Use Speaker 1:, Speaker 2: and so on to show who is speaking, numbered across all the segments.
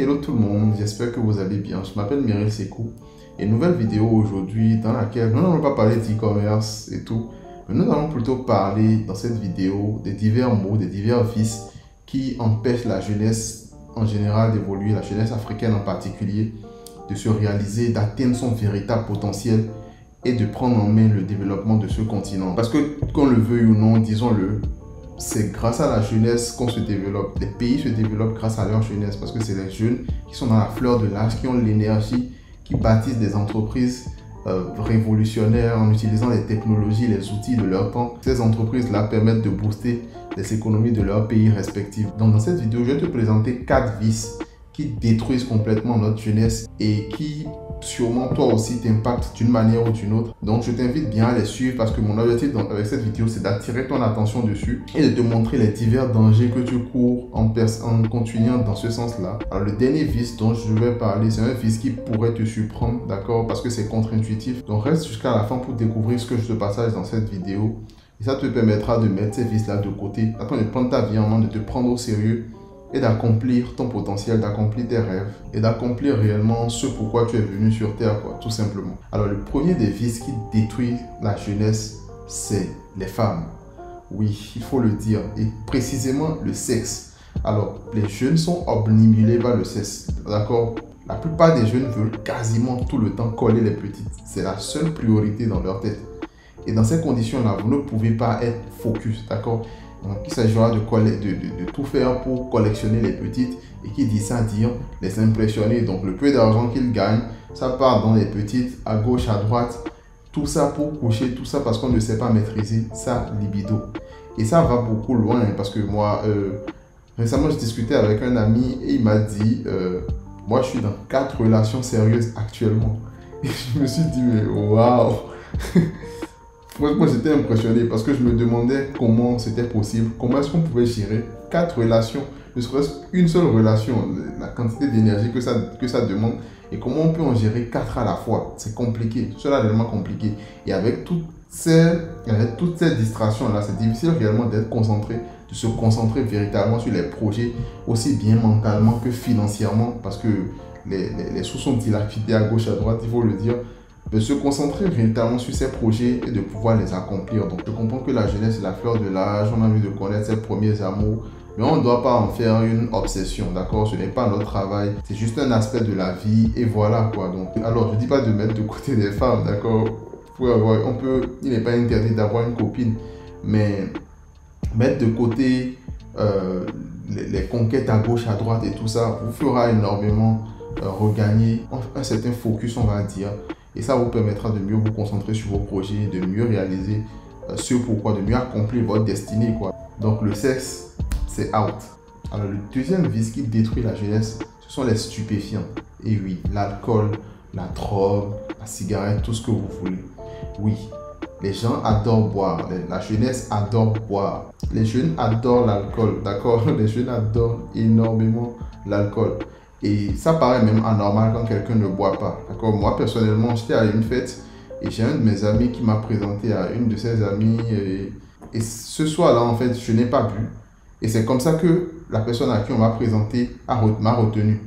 Speaker 1: Hello tout le monde, j'espère que vous allez bien. Je m'appelle Meryl Sekou et nouvelle vidéo aujourd'hui dans laquelle nous n'allons pas parler d'e-commerce et tout, mais nous allons plutôt parler dans cette vidéo des divers mots, des divers vices qui empêchent la jeunesse en général d'évoluer, la jeunesse africaine en particulier, de se réaliser, d'atteindre son véritable potentiel et de prendre en main le développement de ce continent. Parce que qu'on le veuille ou non, disons-le, c'est grâce à la jeunesse qu'on se développe. Les pays se développent grâce à leur jeunesse parce que c'est les jeunes qui sont dans la fleur de l'âge, qui ont l'énergie, qui bâtissent des entreprises révolutionnaires en utilisant les technologies, les outils de leur temps. Ces entreprises-là permettent de booster les économies de leurs pays respectifs. Donc dans cette vidéo, je vais te présenter 4 vices qui détruisent complètement notre jeunesse et qui sûrement toi aussi t'impactent d'une manière ou d'une autre. Donc je t'invite bien à les suivre parce que mon objectif avec cette vidéo c'est d'attirer ton attention dessus et de te montrer les divers dangers que tu cours en continuant dans ce sens-là. Alors le dernier vice dont je vais parler, c'est un vice qui pourrait te surprendre, d'accord, parce que c'est contre-intuitif. Donc reste jusqu'à la fin pour découvrir ce que je te partage dans cette vidéo et ça te permettra de mettre ces vices-là de côté, afin de prendre ta vie en main, de te prendre au sérieux et d'accomplir ton potentiel, d'accomplir tes rêves et d'accomplir réellement ce pourquoi tu es venu sur Terre, quoi, tout simplement. Alors, le premier des vices qui détruit la jeunesse, c'est les femmes. Oui, il faut le dire, et précisément le sexe. Alors, les jeunes sont obnubilés par le sexe, d'accord? La plupart des jeunes veulent quasiment tout le temps coller les petites. C'est la seule priorité dans leur tête. Et dans ces conditions-là, vous ne pouvez pas être focus, d'accord? Donc, il s'agira de tout faire pour collectionner les petites et qui dit ça dire les impressionner. Donc, le peu d'argent qu'ils gagnent, ça part dans les petites, à gauche, à droite. Tout ça pour coucher, tout ça parce qu'on ne sait pas maîtriser sa libido. Et ça va beaucoup loin parce que moi, récemment, je discutais avec un ami et il m'a dit, moi, je suis dans 4 relations sérieuses actuellement. Et je me suis dit, mais waouh! Moi, j'étais impressionné parce que je me demandais comment c'était possible, comment est-ce qu'on pouvait gérer 4 relations, ne serait-ce qu'une seule relation, la quantité d'énergie que ça demande et comment on peut en gérer 4 à la fois. C'est compliqué, cela est réellement compliqué. Et avec toutes ces distractions-là, c'est difficile réellement d'être concentré, de se concentrer véritablement sur les projets, aussi bien mentalement que financièrement, parce que les sous sont dilapidés à gauche, à droite, il faut le dire. De se concentrer véritablement sur ces projets et de pouvoir les accomplir. Donc, je comprends que la jeunesse est la fleur de l'âge, on a envie de connaître ses premiers amours, mais on ne doit pas en faire une obsession, d'accord? Ce n'est pas notre travail, c'est juste un aspect de la vie et voilà quoi. Donc, alors, je ne dis pas de mettre de côté des femmes, d'accord? Il n'est pas interdit d'avoir une copine, mais mettre de côté les conquêtes à gauche, à droite et tout ça vous fera énormément regagner un certain focus, on va dire. Et ça vous permettra de mieux vous concentrer sur vos projets, de mieux réaliser ce pourquoi, de mieux accomplir votre destinée, quoi. Donc le sexe, c'est out. Alors le deuxième vice qui détruit la jeunesse, ce sont les stupéfiants. Et oui, l'alcool, la drogue, la cigarette, tout ce que vous voulez. Oui, les gens adorent boire, la jeunesse adore boire. Les jeunes adorent l'alcool, d'accord? Les jeunes adorent énormément l'alcool. Et ça paraît même anormal quand quelqu'un ne boit pas. D'accord? Moi, personnellement, j'étais à une fête et j'ai un de mes amis qui m'a présenté à une de ses amies. Et ce soir-là, en fait, je n'ai pas bu. Et c'est comme ça que la personne à qui on m'a présenté m'a retenu.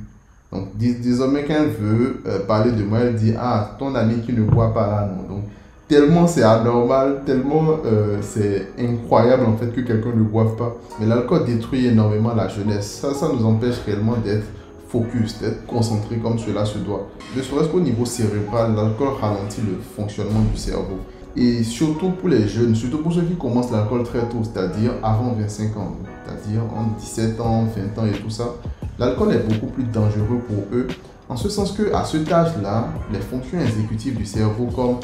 Speaker 1: Donc, désormais, quand elle veut parler de moi, elle dit « Ah, ton ami qui ne boit pas là, non. » Donc, tellement c'est anormal, tellement c'est incroyable en fait que quelqu'un ne boive pas. Mais l'alcool détruit énormément la jeunesse. Ça nous empêche réellement d'être focus, d'être concentré comme cela se doit. Ne serait-ce qu'au niveau cérébral, l'alcool ralentit le fonctionnement du cerveau. Et surtout pour les jeunes, surtout pour ceux qui commencent l'alcool très tôt, c'est-à-dire avant 25 ans, c'est-à-dire en 17 ans, 20 ans et tout ça, l'alcool est beaucoup plus dangereux pour eux, en ce sens qu'à cet âge-là, les fonctions exécutives du cerveau comme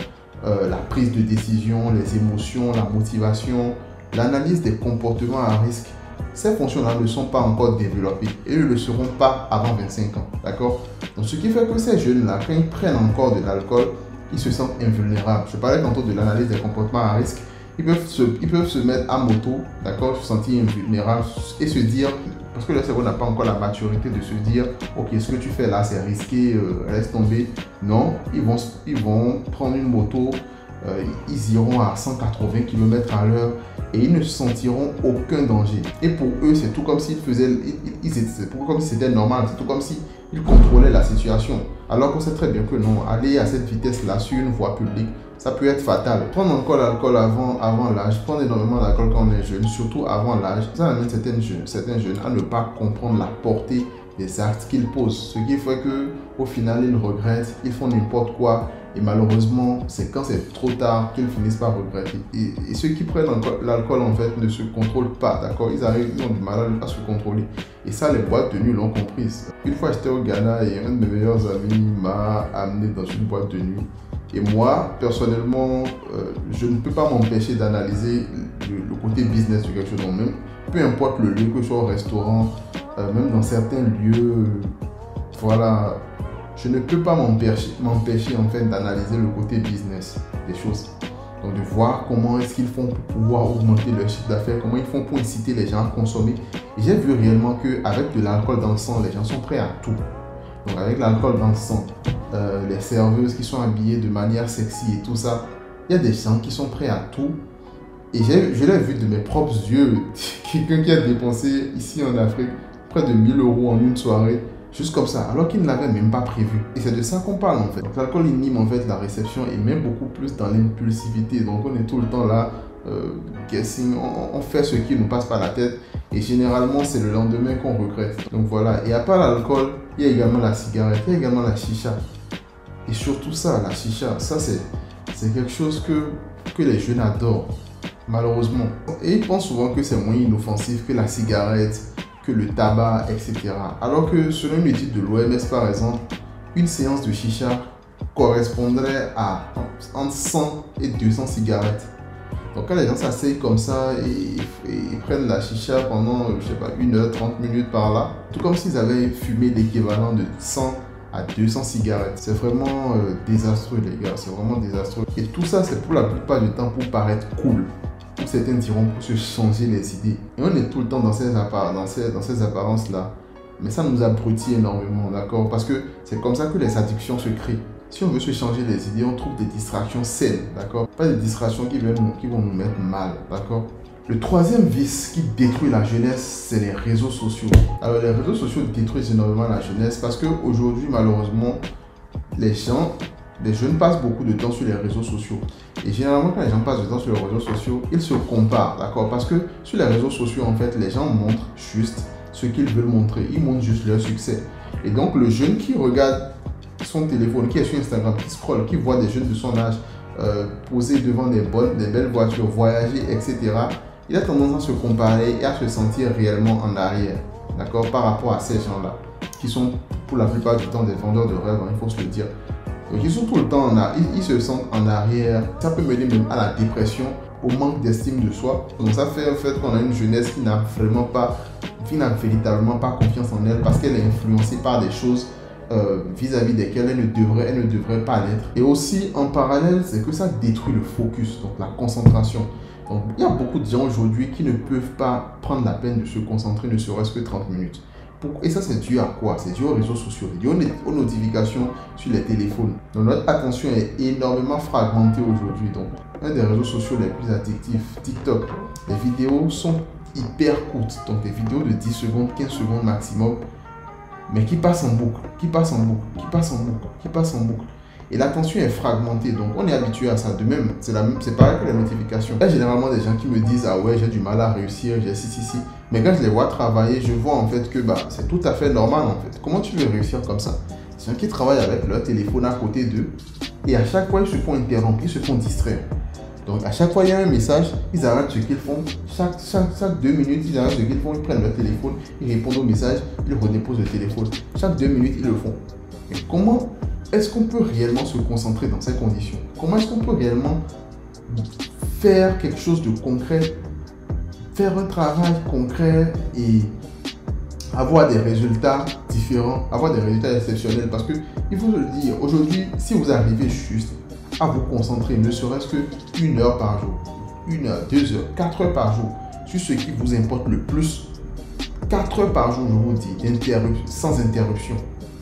Speaker 1: la prise de décision, les émotions, la motivation, l'analyse des comportements à risque, ces fonctions-là ne sont pas encore développées et ne le seront pas avant 25 ans, d'accord? Donc, ce qui fait que ces jeunes-là, quand ils prennent encore de l'alcool, ils se sentent invulnérables. Je parlais tantôt de l'analyse des comportements à risque. Ils peuvent se mettre à moto, d'accord, se sentir invulnérables et se dire, parce que le cerveau n'a pas encore la maturité de se dire, ok, ce que tu fais là, c'est risqué, laisse tomber. Non, ils vont prendre une moto, ils iront à 180 km à l'heure et ils ne sentiront aucun danger. Et pour eux, c'est tout comme s'ils faisaient, comme si c'était normal, c'est tout comme s'ils contrôlaient la situation. Alors qu'on sait très bien que non, aller à cette vitesse-là sur une voie publique, ça peut être fatal. Prendre encore l'alcool avant l'âge, prendre énormément d'alcool quand on est jeune, surtout avant l'âge, ça amène certains jeunes à ne pas comprendre la portée des actes qu'ils posent. Ce qui fait qu'au final, ils regrettent, ils font n'importe quoi. Et malheureusement, c'est quand c'est trop tard qu'ils finissent par regretter. Et ceux qui prennent l'alcool, en fait, ne se contrôlent pas, d'accord? Ils ont du mal à se contrôler. Et ça, les boîtes de nuit l'ont compris. Une fois, j'étais au Ghana et un de mes meilleurs amis m'a amené dans une boîte de nuit. Et moi, personnellement, je ne peux pas m'empêcher d'analyser le côté business de quelque chose. Même, peu importe le lieu, que ce soit au restaurant, même dans certains lieux, voilà, je ne peux pas m'empêcher en fait d'analyser le côté business des choses. Donc de voir comment est-ce qu'ils font pour pouvoir augmenter leur chiffre d'affaires, comment ils font pour inciter les gens à consommer. Et j'ai vu réellement qu'avec de l'alcool dans le sang, les gens sont prêts à tout. Donc avec l'alcool dans le sang, les serveuses qui sont habillées de manière sexy et tout ça, il y a des gens qui sont prêts à tout. Et je l'ai vu de mes propres yeux, quelqu'un qui a dépensé ici en Afrique près de 1000 € en une soirée, juste comme ça, alors qu'il ne l'avait même pas prévu. Et c'est de ça qu'on parle en fait. Donc l'alcool inhibe en fait la réception et met beaucoup plus dans l'impulsivité. Donc on est tout le temps là, guessing, on fait ce qui nous passe par la tête et généralement c'est le lendemain qu'on regrette. Donc voilà, et à part l'alcool, il y a également la cigarette, il y a également la chicha. Et surtout ça, la chicha, ça c'est quelque chose que les jeunes adorent, malheureusement. Et ils pensent souvent que c'est moins inoffensif que la cigarette, que le tabac, etc. Alors que selon une étude de l'OMS par exemple, une séance de chicha correspondrait à entre 100 et 200 cigarettes. Donc quand les gens s'asseyent comme ça et prennent la chicha pendant, je sais pas, 1 heure, 30 minutes par là, tout comme s'ils avaient fumé l'équivalent de 100 à 200 cigarettes. C'est vraiment désastreux les gars, c'est vraiment désastreux. Et tout ça c'est pour la plupart du temps pour paraître cool. Certains diront pour se changer les idées. Et on est tout le temps dans ces apparences-là. Mais ça nous abrutit énormément, d'accord? Parce que c'est comme ça que les addictions se créent. Si on veut se changer les idées, on trouve des distractions saines, d'accord? Pas des distractions qui vont nous mettre mal, d'accord? Le troisième vice qui détruit la jeunesse, c'est les réseaux sociaux. Alors les réseaux sociaux détruisent énormément la jeunesse parce qu'aujourd'hui, malheureusement, les jeunes passent beaucoup de temps sur les réseaux sociaux. Et généralement, quand les gens passent du temps sur les réseaux sociaux, ils se comparent, d'accord? Parce que sur les réseaux sociaux, en fait, les gens montrent juste ce qu'ils veulent montrer. Ils montrent juste leur succès. Et donc, le jeune qui regarde son téléphone, qui est sur Instagram, qui scrolle, qui voit des jeunes de son âge poser devant des belles voitures, voyager, etc., il a tendance à se comparer et à se sentir réellement en arrière, d'accord? Par rapport à ces gens-là, qui sont pour la plupart du temps des vendeurs de rêves, hein, il faut se le dire. Donc ils sont tout le temps ils se sentent en arrière. Ça peut mener même à la dépression, au manque d'estime de soi. Donc ça fait en fait qu'on a une jeunesse qui n'a véritablement pas confiance en elle parce qu'elle est influencée par des choses vis-à-vis desquelles elle ne devrait pas l'être. Et aussi en parallèle, c'est que ça détruit le focus, donc la concentration. Donc il y a beaucoup de gens aujourd'hui qui ne peuvent pas prendre la peine de se concentrer ne serait-ce que 30 minutes. Et ça, c'est dû à quoi? C'est dû aux réseaux sociaux, c'est dû aux notifications sur les téléphones. Donc, notre attention est énormément fragmentée aujourd'hui. Donc, un des réseaux sociaux les plus addictifs, TikTok, les vidéos sont hyper courtes. Donc, des vidéos de 10 secondes, 15 secondes maximum, mais qui passent en boucle, qui passent en boucle, qui passent en boucle, qui passent en boucle. Et l'attention est fragmentée, donc on est habitué à ça. De même, c'est pareil que les notifications. Il y a généralement des gens qui me disent « Ah ouais, j'ai du mal à réussir, j'ai si. » Mais quand je les vois travailler, je vois en fait que c'est tout à fait normal en fait. Comment tu veux réussir comme ça? C'est gens qui travaillent avec leur téléphone à côté d'eux et à chaque fois ils se font interrompre, ils se font distraire. Donc à chaque fois il y a un message, ils arrêtent ce qu'ils font. Chaque 2 minutes, ils arrêtent ce qu'ils font, ils prennent leur téléphone, ils répondent au message, ils redéposent le téléphone. Chaque 2 minutes, ils le font. Et comment est-ce qu'on peut réellement se concentrer dans ces conditions? Comment est-ce qu'on peut réellement faire quelque chose de concret, faire un travail concret et avoir des résultats différents, avoir des résultats exceptionnels? Parce que il faut le dire, aujourd'hui, si vous arrivez juste à vous concentrer, ne serait-ce que 1 heure par jour, 1 heure, 2 heures, 4 heures par jour, sur ce qui vous importe le plus, 4 heures par jour, je vous dis, sans interruption.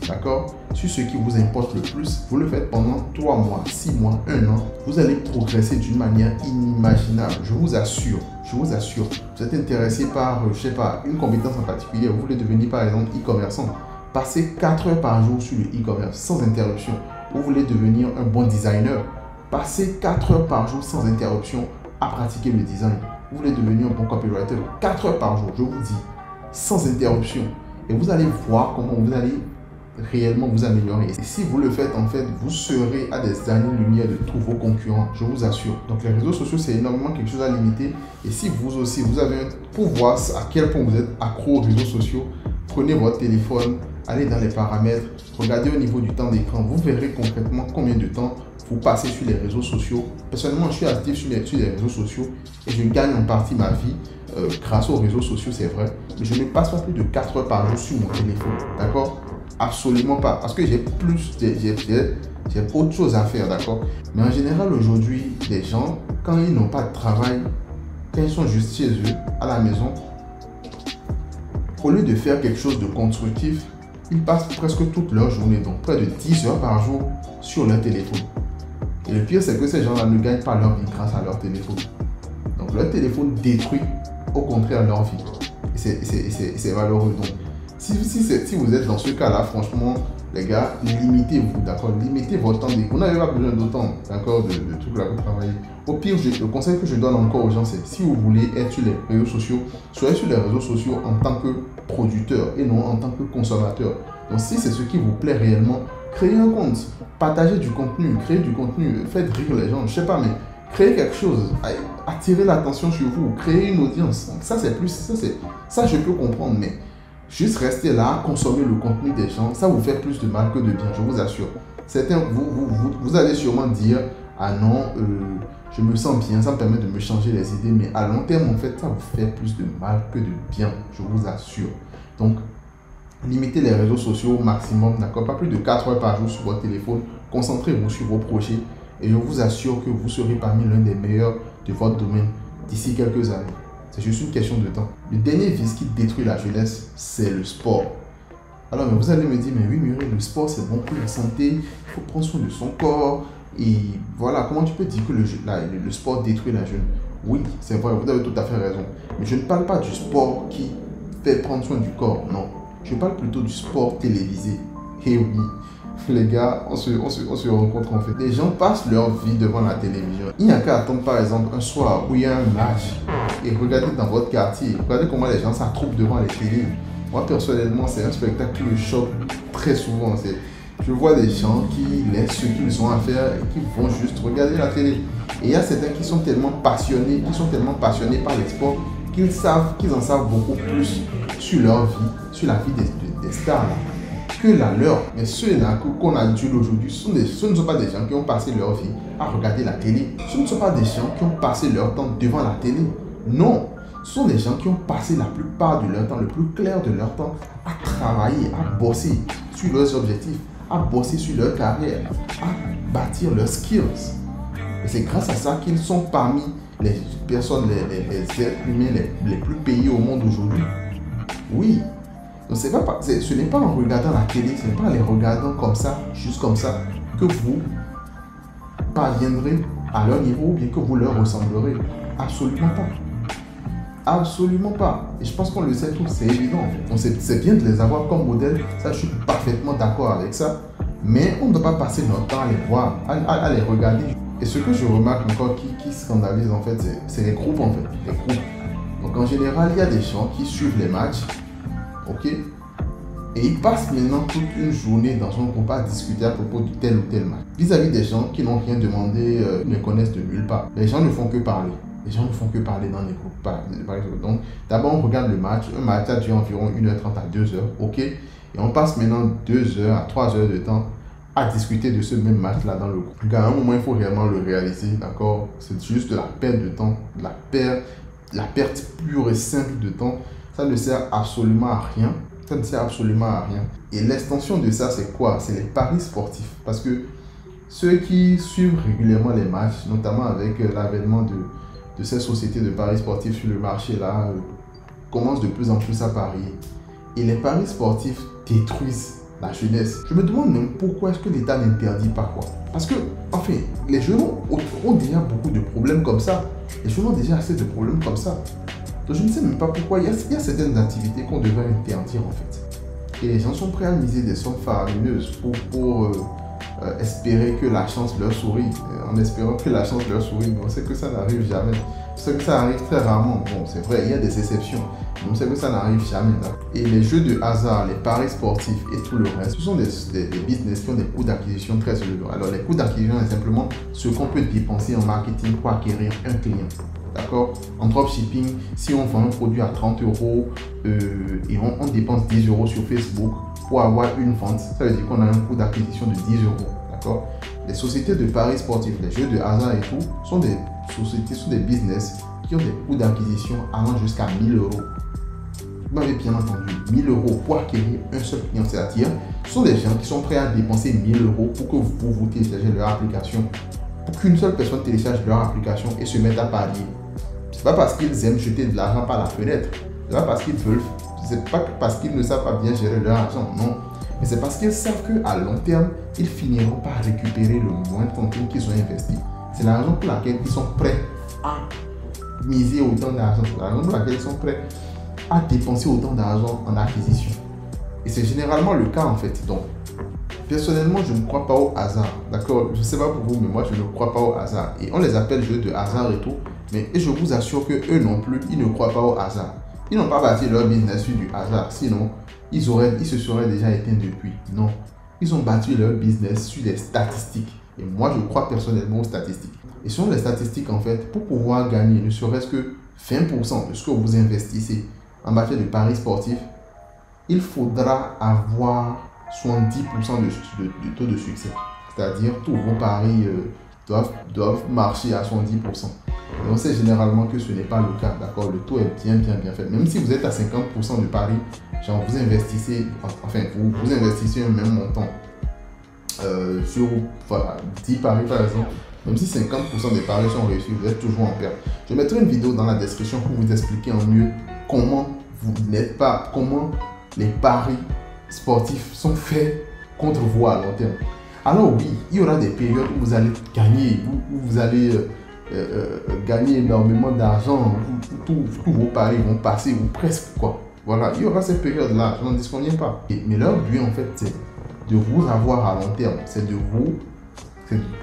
Speaker 1: d'accord, sur ce qui vous importe le plus. Vous le faites pendant 3 mois, 6 mois, 1 an. Vous allez progresser d'une manière inimaginable. Je vous assure. Vous êtes intéressé par, je sais pas, une compétence en particulier. Vous voulez devenir par exemple e-commerçant. Passez 4 heures par jour sur le e-commerce sans interruption. Vous voulez devenir un bon designer. Passez 4 heures par jour sans interruption à pratiquer le design. Vous voulez devenir un bon copywriter. 4 heures par jour, je vous dis, sans interruption. Et vous allez voir comment vous allez réellement vous améliorer. Et si vous le faites, en fait, vous serez à des années-lumière de tous vos concurrents, je vous assure. Donc les réseaux sociaux, c'est énormément quelque chose à limiter. Et si vous aussi, vous avez pour voir à quel point vous êtes accro aux réseaux sociaux, prenez votre téléphone, allez dans les paramètres, regardez au niveau du temps d'écran, vous verrez concrètement combien de temps vous passez sur les réseaux sociaux. Personnellement, je suis actif sur les réseaux sociaux et je gagne en partie ma vie grâce aux réseaux sociaux, c'est vrai. Mais je ne passe pas plus de 4 heures par jour sur mon téléphone, d'accord? Absolument pas, parce que j'ai autre chose à faire, d'accord? Mais en général, aujourd'hui, les gens, quand ils n'ont pas de travail, quand ils sont juste chez eux, à la maison, au lieu de faire quelque chose de constructif, ils passent presque toute leur journée, donc près de 10 heures par jour, sur leur téléphone. Et le pire, c'est que ces gens-là ne gagnent pas leur vie grâce à leur téléphone. Donc leur téléphone détruit au contraire leur vie. Et c'est malheureux. Donc, si vous êtes dans ce cas-là, franchement, les gars, limitez-vous, d'accord? Limitez votre temps. Vous n'avez pas besoin d'autant, d'accord, de trucs là pour travailler. Au pire, le conseil que je donne encore aux gens, c'est si vous voulez être sur les réseaux sociaux, soyez sur les réseaux sociaux en tant que producteur et non en tant que consommateur. Donc, si c'est ce qui vous plaît réellement, créez un compte, partagez du contenu, créez du contenu, faites rire les gens, je sais pas, mais créez quelque chose, attirez l'attention sur vous, créez une audience. Donc ça, ça je peux comprendre, mais juste rester là, consommer le contenu des gens, ça vous fait plus de mal que de bien, je vous assure. Certains, vous allez sûrement dire, ah non, je me sens bien, ça me permet de me changer les idées, mais à long terme, en fait, ça vous fait plus de mal que de bien, je vous assure. Donc, limitez les réseaux sociaux au maximum, d'accord? Pas plus de 4 heures par jour sur votre téléphone. Concentrez-vous sur vos projets et je vous assure que vous serez parmi l'un des meilleurs de votre domaine d'ici quelques années. C'est juste une question de temps. Le dernier vice qui détruit la jeunesse, c'est le sport. Alors, mais vous allez me dire, mais oui, Muriel, le sport, c'est bon pour la santé, il faut prendre soin de son corps. Et voilà, comment tu peux dire que le sport détruit la jeune? Oui, c'est vrai, vous avez tout à fait raison. Mais je ne parle pas du sport qui fait prendre soin du corps, non. Je parle plutôt du sport télévisé. Et oui, les gars, on se rencontre en fait. Les gens passent leur vie devant la télévision. Il n'y a qu'à attendre par exemple un soir où il y a un match et regardez dans votre quartier, regardez comment les gens s'attroupent devant les télés. Moi personnellement, c'est un spectacle qui me choque très souvent. Je vois des gens qui laissent ce qu'ils ont à faire et qui vont juste regarder la télé. Et il y a certains qui sont tellement passionnés, par les sports qu'ils en savent beaucoup plus sur leur vie, sur la vie des stars là, que la leur. Mais ceux-là qu'on adule aujourd'hui, ce ne sont pas des gens qui ont passé leur vie à regarder la télé. Ce ne sont pas des gens qui ont passé leur temps devant la télé. Non, ce sont des gens qui ont passé la plupart de leur temps, le plus clair de leur temps, à travailler, à bosser sur leurs objectifs, à bosser sur leur carrière, à bâtir leurs skills. Et c'est grâce à ça qu'ils sont parmi les personnes, les êtres humains les plus payés au monde aujourd'hui. Oui. Donc ce n'est pas en regardant la télé, ce n'est pas en les regardant comme ça, juste comme ça, que vous parviendrez à leur niveau ou bien que vous leur ressemblerez. Absolument pas. Absolument pas. Et je pense qu'on le sait tous, c'est évident. Donc c'est bien de les avoir comme modèle, ça je suis parfaitement d'accord avec ça. Mais on ne doit pas passer notre temps à les voir, à les regarder. Et ce que je remarque encore qui scandalise en fait, c'est les groupes en fait. Les groupes. Donc en général, il y a des gens qui suivent les matchs, ok? Et ils passent maintenant toute une journée dans un groupe à discuter à propos de tel ou tel match. Vis-à-vis des gens qui n'ont rien demandé, ne connaissent de nulle part. Les gens ne font que parler. Les gens ne font que parler dans les groupes. Par exemple. Donc d'abord on regarde le match. Un match a duré environ 1h30 à 2h, ok? Et on passe maintenant 2 heures à 3 heures de temps à discuter de ce même match-là dans le groupe. Donc à un moment, il faut réellement le réaliser, d'accord? C'est juste de la perte de temps, la perte pure et simple de temps. Ça ne sert absolument à rien. Ça ne sert absolument à rien. Et l'extension de ça, c'est quoi? C'est les paris sportifs. Parce que ceux qui suivent régulièrement les matchs, notamment avec l'avènement de ces sociétés de paris sportifs sur le marché, là, commencent de plus en plus à parier. Et les paris sportifs détruisent la jeunesse. Je me demande même pourquoi est-ce que l'État n'interdit pas quoi. Parce que, enfin, les jeunes ont déjà beaucoup de problèmes comme ça. Les jeunes ont déjà assez de problèmes comme ça. Donc je ne sais même pas pourquoi il y a certaines activités qu'on devrait interdire en fait. Et les gens sont prêts à miser des sommes faramineuses pour espérer que la chance leur sourit. En espérant que la chance leur sourit, mais on sait que ça n'arrive jamais. On sait que ça arrive très rarement. Bon, c'est vrai, il y a des exceptions. Mais on sait que ça n'arrive jamais. Là. Et les jeux de hasard, les paris sportifs et tout le reste, ce sont des business qui ont des coûts d'acquisition très élevés. Alors, les coûts d'acquisition, c'est simplement ce qu'on peut dépenser en marketing pour acquérir un client. D'accord? En dropshipping, si on vend un produit à 30 € et on dépense 10 € sur Facebook pour avoir une vente, ça veut dire qu'on a un coût d'acquisition de 10 €. D'accord? Les sociétés de paris sportifs, les jeux de hasard et tout, sont des sociétés, sont des business qui ont des coûts d'acquisition allant jusqu'à 1000 €. Vous m'avez bien entendu, 1000 € pour acquérir un seul client. C'est-à-dire, ce sont des gens qui sont prêts à dépenser 1000 € pour que vous téléchargez leur application, pour qu'une seule personne télécharge leur application et se mette à parier. C'est pas parce qu'ils aiment jeter de l'argent par la fenêtre, c'est pas parce qu'ils veulent, c'est pas parce qu'ils ne savent pas bien gérer leur argent, non. Mais c'est parce qu'ils savent qu'à long terme, ils finiront par récupérer le moindre centime qu'ils ont investi. C'est la raison pour laquelle ils sont prêts à miser autant d'argent. C'est la raison pour laquelle ils sont prêts à dépenser autant d'argent en acquisition. Et c'est généralement le cas en fait. Donc, personnellement, je ne crois pas au hasard. D'accord? Je ne sais pas pour vous, mais moi, je ne crois pas au hasard. Et on les appelle jeux de hasard et tout. Mais je vous assure que eux non plus, ils ne croient pas au hasard. Ils n'ont pas bâti leur business sur du hasard. Sinon, ils se seraient déjà éteints depuis. Non. Ils ont bâti leur business sur des statistiques. Et moi, je crois personnellement aux statistiques. Et selon les statistiques, en fait, pour pouvoir gagner ne serait-ce que 20% de ce que vous investissez en matière de paris sportifs, il faudra avoir 70% de taux de succès. C'est-à-dire, tous vos paris doivent marcher à 70%. Et on sait généralement que ce n'est pas le cas, d'accord? Le taux est bien fait. Même si vous êtes à 50% de paris, genre vous investissez, vous investissez un même montant sur 10 paris par exemple, même si 50% des paris sont réussis, vous êtes toujours en perte. Je mettrai une vidéo dans la description pour vous expliquer en mieux comment les paris sportifs sont faits contre vous à long terme. Alors oui, il y aura des périodes où vous allez gagner, où vous allez gagner énormément d'argent, où tous vos paris vont passer, ou presque quoi. Voilà, il y aura ces périodes-là, je n'en disconviens pas. Mais leur but en fait, c'est de vous avoir à long terme, c'est de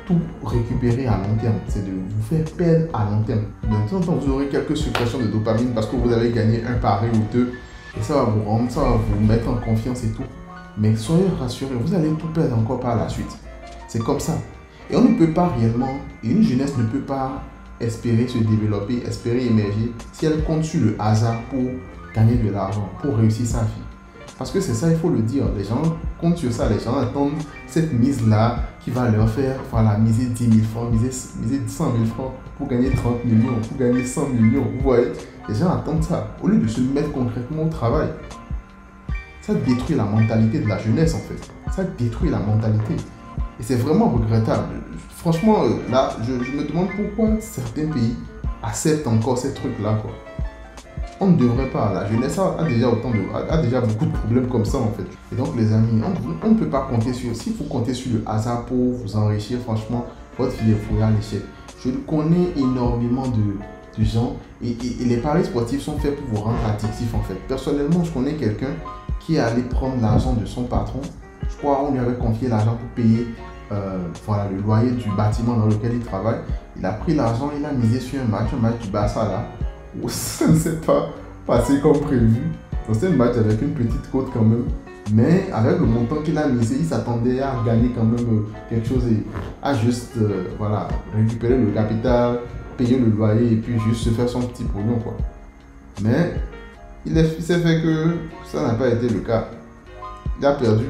Speaker 1: tout récupérer à long terme, c'est de vous faire perdre à long terme. De temps en temps, vous aurez quelques suppressions de dopamine parce que vous avez gagné un pari ou deux et ça va vous mettre en confiance et tout. Mais soyez rassurés, vous allez tout perdre encore par la suite. C'est comme ça. Et on ne peut pas réellement, et une jeunesse ne peut pas espérer se développer, espérer émerger si elle compte sur le hasard pour gagner de l'argent, pour réussir sa vie. Parce que c'est ça, il faut le dire. Les gens comptent sur ça. Les gens attendent cette mise-là qui va leur faire, voilà, miser 10 000 francs, miser 100 000 francs pour gagner 30 millions, pour gagner 100 millions. Vous voyez, les gens attendent ça. Au lieu de se mettre concrètement au travail. Ça détruit la mentalité de la jeunesse, en fait. Ça détruit la mentalité. Et c'est vraiment regrettable. Franchement, là, je me demande pourquoi certains pays acceptent encore ces trucs-là, quoi. On ne devrait pas. La jeunesse a déjà beaucoup de problèmes comme ça en fait. Et donc les amis, on ne peut pas compter sur... S'il faut compter sur le hasard pour vous enrichir, franchement, votre vie est vouée à l'échec. Je connais énormément de gens et les paris sportifs sont faits pour vous rendre addictif en fait. Personnellement, je connais quelqu'un qui est allé prendre l'argent de son patron. Je crois qu'on lui avait confié l'argent pour payer le loyer du bâtiment dans lequel il travaille. Il a pris l'argent, il a misé sur un match du Barça là. Ça ne s'est pas passé comme prévu. C'était un match avec une petite cote quand même. Mais avec le montant qu'il a misé, il s'attendait à gagner quand même quelque chose et à juste récupérer le capital, payer le loyer et puis juste se faire son petit pognon quoi. Mais il s'est fait que ça n'a pas été le cas. Il a perdu.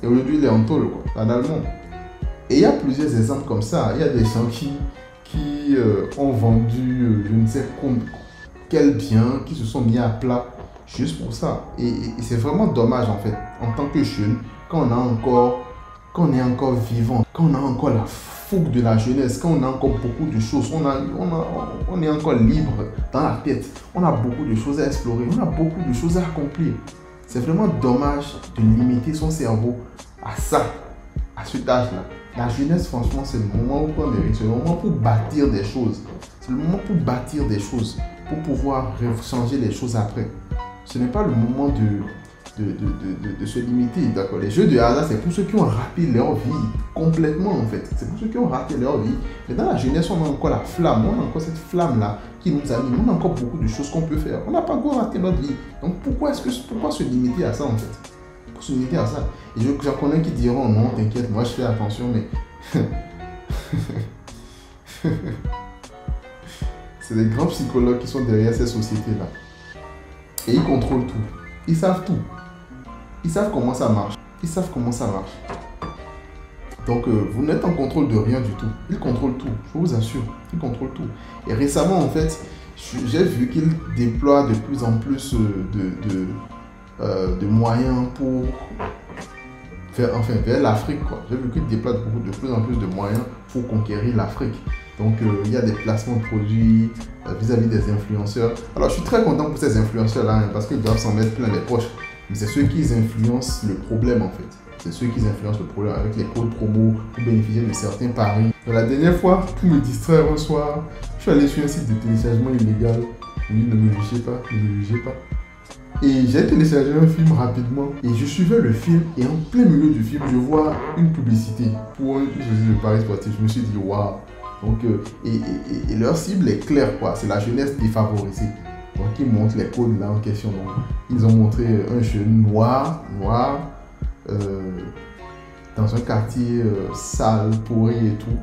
Speaker 1: Et aujourd'hui il est en tôle quoi, fatalement. Et il y a plusieurs exemples comme ça. Il y a des gens qui ont vendu je ne sais quel bien, qui se sont mis à plat juste pour ça. Et c'est vraiment dommage en fait, en tant que jeune, quand on est encore vivant, quand on a encore la fougue de la jeunesse, quand on a encore beaucoup de choses, on est encore libre dans la tête, on a beaucoup de choses à explorer, on a beaucoup de choses à accomplir. C'est vraiment dommage de limiter son cerveau à ça, à cet âge-là. La jeunesse, franchement, c'est le moment où on mérite, c'est le moment pour bâtir des choses. C'est le moment pour bâtir des choses, pour pouvoir changer les choses après. Ce n'est pas le moment de se limiter, d'accord. Les jeux de hasard, c'est pour ceux qui ont raté leur vie complètement, en fait. C'est pour ceux qui ont raté leur vie. Mais dans la jeunesse, on a encore la flamme, on a encore cette flamme-là qui nous anime. On a encore beaucoup de choses qu'on peut faire. On n'a pas encore raté notre vie. Donc pourquoi se limiter à ça, en fait? Pour se limiter à ça. Et j'en connais qui diront, non, t'inquiète, moi je fais attention, mais... C'est les grands psychologues qui sont derrière ces sociétés-là. Et ils contrôlent tout. Ils savent tout. Ils savent comment ça marche. Ils savent comment ça marche. Donc, vous n'êtes en contrôle de rien du tout. Ils contrôlent tout. Je vous assure. Ils contrôlent tout. Et récemment, en fait, j'ai vu qu'ils déploient de plus en plus de moyens pour... vers l'Afrique, quoi. J'ai vu qu'ils déploient de plus en plus de moyens pour conquérir l'Afrique. Donc, il y a des placements de produits vis-à-vis des influenceurs. Alors, je suis très content pour ces influenceurs-là, hein, parce qu'ils doivent s'en mettre plein les poches. Mais c'est ceux qui influencent le problème, en fait. C'est ceux qui influencent le problème avec les codes promo pour bénéficier de certains paris. Donc, la dernière fois, pour me distraire un soir, je suis allé sur un site de téléchargement illégal. Oui, ne me jugez pas, ne me jugez pas. Et j'ai téléchargé un film rapidement et je suivais le film et en plein milieu du film, je vois une publicité pour un pari sportif. Je me suis dit, waouh! Donc, et leur cible est claire, quoi. C'est la jeunesse défavorisée. Donc, ils montrent les codes là en question. Donc, ils ont montré un jeune noir, dans un quartier sale, pourri et tout,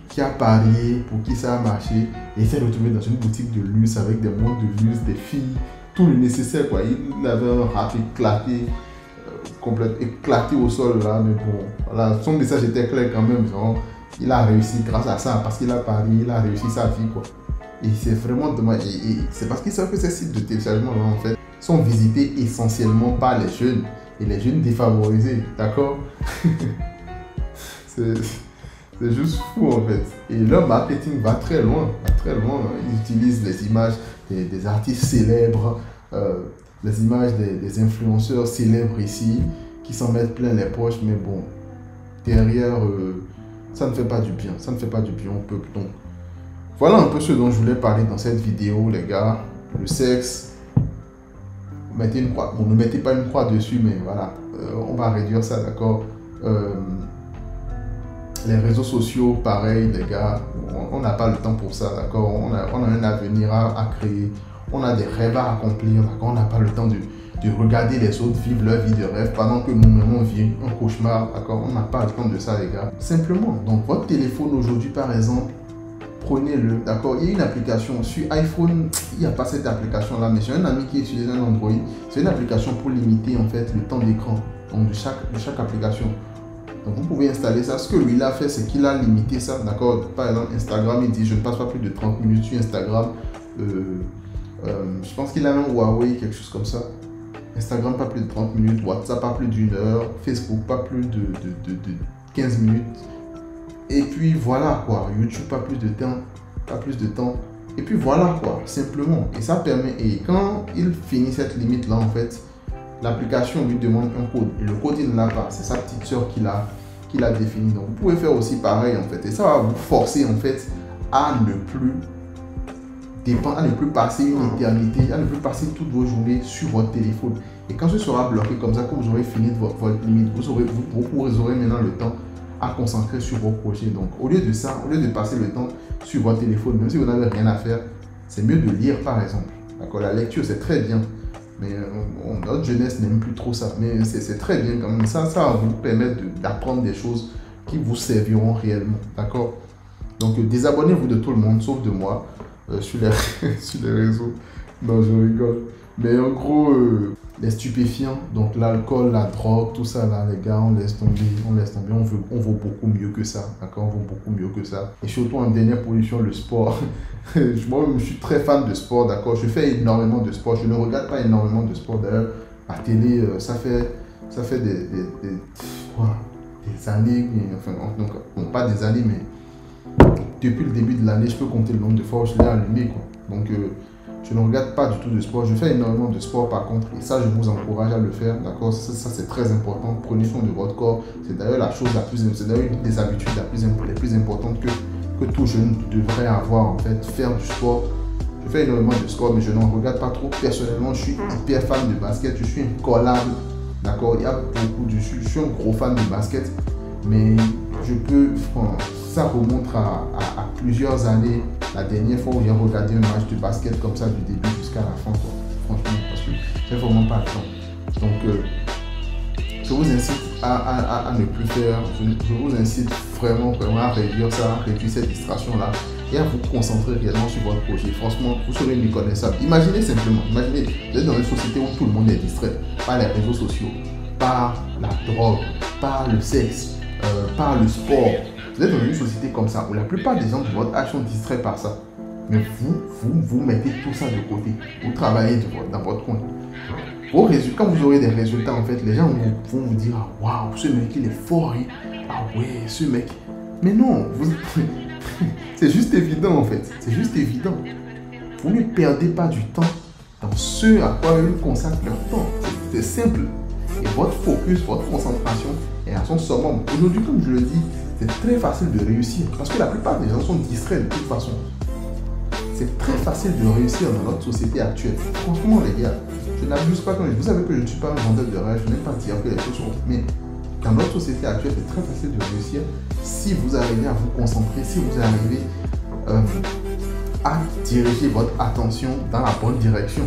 Speaker 1: qui a parié, pour qui ça a marché, et il s'est retrouvé dans une boutique de luxe avec des montres de luxe, des filles, tout le nécessaire, quoi. Il avait un rap éclaté, complètement éclaté au sol là, mais bon, voilà, son message était clair quand même, genre, il a réussi grâce à ça, parce qu'il a parié, il a réussi sa vie, quoi. Et c'est vraiment dommage, et c'est parce qu'ils savent que ces sites de téléchargement là, en fait, sont visités essentiellement par les jeunes, et les jeunes défavorisés, d'accord? C'est juste fou en fait. Et leur marketing va très loin, Ils utilisent les images des artistes célèbres, les images des influenceurs célèbres ici, qui s'en mettent plein les poches, mais bon, derrière, ça ne fait pas du bien, ça ne fait pas du bien au peuple. Donc, voilà un peu ce dont je voulais parler dans cette vidéo, les gars. Le sexe, mettez une croix. Bon, ne mettez pas une croix dessus, mais voilà, on va réduire ça, d'accord. Les réseaux sociaux, pareil, les gars, on n'a pas le temps pour ça, d'accord. On a un avenir à créer, on a des rêves à accomplir, d'accord. On n'a pas le temps de regarder les autres vivre leur vie de rêve pendant que nous-mêmes on vit un cauchemar, d'accord. On n'a pas le temps de ça, les gars. Simplement, donc votre téléphone aujourd'hui, par exemple, prenez-le, d'accord. Il y a une application sur iPhone, il n'y a pas cette application-là, mais j'ai un ami qui utilise un Android. C'est une application pour limiter en fait le temps d'écran, donc de chaque application. Donc vous pouvez installer ça. Ce que lui il a fait, c'est qu'il a limité ça, d'accord. Par exemple, Instagram, il dit je ne passe pas plus de 30 minutes sur Instagram. Je pense qu'il a un Huawei, quelque chose comme ça. Instagram, pas plus de 30 minutes. WhatsApp, pas plus d'1 heure. Facebook, pas plus de 15 minutes. Et puis voilà quoi. YouTube, pas plus de temps. Et puis voilà quoi, simplement. Et ça permet, et quand il finit cette limite là en fait, l'application lui demande un code. Et le code, il ne l'a pas. C'est sa petite soeur qui l'a défini. Donc, vous pouvez faire aussi pareil, en fait. Et ça va vous forcer, en fait, à ne plus dépendre, à ne plus passer une éternité, à ne plus passer toutes vos journées sur votre téléphone. Et quand ce sera bloqué comme ça, quand vous aurez fini de votre limite, vous aurez maintenant le temps à concentrer sur vos projets. Donc, au lieu de ça, au lieu de passer le temps sur votre téléphone, même si vous n'avez rien à faire, c'est mieux de lire, par exemple. D'accord, la lecture, c'est très bien. Mais notre jeunesse n'aime plus trop ça. Mais c'est très bien quand même. Ça va vous permettre d'apprendre des choses qui vous serviront réellement. D'accord? Donc, désabonnez-vous de tout le monde, sauf de moi, sur les réseaux. Non, je rigole. Mais en gros, les stupéfiants, donc l'alcool, la drogue, tout ça là, les gars, on laisse tomber. On vaut beaucoup mieux que ça, d'accord. On vaut beaucoup mieux que ça. Et surtout en dernière position, le sport. Moi, je suis très fan de sport, d'accord. Je fais énormément de sport. Je ne regarde pas énormément de sport. D'ailleurs, à télé, ça fait des années, enfin, donc, bon, pas des années, mais depuis le début de l'année, je peux compter le nombre de fois où je l'ai allumé, quoi. Donc, je ne regarde pas du tout de sport. Je fais énormément de sport par contre, et ça, je vous encourage à le faire, d'accord? Ça c'est très important. Prenez soin de votre corps. C'est d'ailleurs la chose la plus, c'est d'ailleurs une des habitudes les plus importantes que tout jeune devrait avoir, en fait, faire du sport. Je fais énormément de sport, mais je n'en regarde pas trop. Personnellement, je suis hyper fan de basket. Je suis un collab, d'accord? Il y a beaucoup de... Je suis un gros fan de basket, mais je peux... Ça remonte à plusieurs années. La dernière fois où j'ai regardé un match de basket comme ça, du début jusqu'à la fin, quoi. Franchement, parce que j'ai vraiment pas le temps. Donc, je vous incite à ne plus faire. Je vous incite vraiment à réduire ça, à réduire cette distraction-là et à vous concentrer réellement sur votre projet. Franchement, vous serez méconnaissable. Imaginez simplement, imaginez, vous êtes dans une société où tout le monde est distrait par les réseaux sociaux, par la drogue, par le sexe, par le sport. Vous êtes dans une société comme ça où la plupart des gens de votre âge sont distraits par ça. Mais vous mettez tout ça de côté. Vous travaillez dans votre coin. Quand vous aurez des résultats, en fait, les gens vont vous dire « Waouh, ce mec, il est fort. Hein? Ah ouais, ce mec. » Mais non, c'est juste évident, en fait. C'est juste évident. Vous ne perdez pas du temps dans ce à quoi ils consacrent leur temps. C'est simple. Et votre focus, votre concentration est à son summum. Aujourd'hui, comme je le dis, c'est très facile de réussir parce que la plupart des gens sont distraits de toute façon. C'est très facile de réussir dans notre société actuelle. Franchement, les gars, je n'abuse pas quand vous savez que je ne suis pas un vendeur de rêve, je n'aime pas dire que les choses sont... Mais dans notre société actuelle, c'est très facile de réussir si vous arrivez à vous concentrer, si vous arrivez à diriger votre attention dans la bonne direction.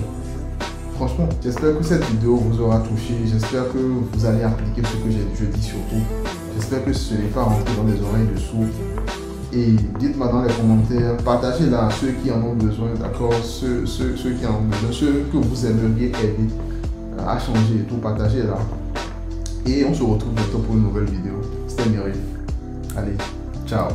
Speaker 1: Franchement, j'espère que cette vidéo vous aura touché. J'espère que vous allez appliquer ce que je dis surtout. J'espère que ce n'est pas rentré dans les oreilles de sourds. Et dites-moi dans les commentaires, partagez-la à ceux qui en ont besoin, d'accord? Ceux qui en ont besoin, ceux que vous aimeriez aider à changer et tout, partagez-la. Et on se retrouve bientôt pour une nouvelle vidéo. C'était Mireille. Allez, ciao.